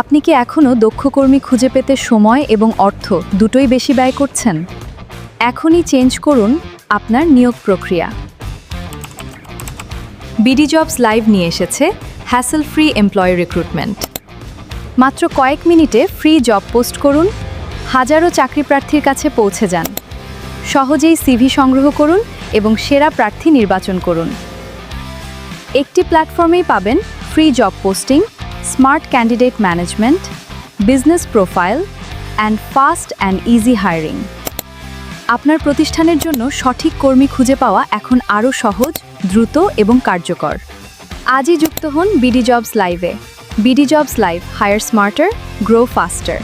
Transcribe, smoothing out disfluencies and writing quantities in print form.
আপনি কি এখনও দক্ষ কর্মী খুঁজে পেতে সময় এবং অর্থ দুটোই বেশি ব্যয় করছেন? এখনই চেঞ্জ করুন আপনার নিয়োগ প্রক্রিয়া। বিডি জবস লাইভ নিয়ে এসেছে হ্যাসেল ফ্রি এমপ্লয়ি রিক্রুটমেন্ট। মাত্র কয়েক মিনিটে ফ্রি জব পোস্ট করুন, হাজারো চাকরি প্রার্থীর কাছে পৌঁছে যান। সহজেই সিভি সংগ্রহ করুন এবং সেরা প্রার্থী নির্বাচন করুন। একটি প্ল্যাটফর্মেই পাবেন free job posting, smart candidate management, business profile and fast and easy hiring. আপনার প্রতিষ্ঠানের জন্য সঠিক কর্মী খুঁজে পাওয়া এখন আরও সহজ, দ্রুত এবং কার্যকর। আজই যুক্ত হন বিডি জবস লাইভে। BD jobs live, hire smarter, grow ফাস্টার।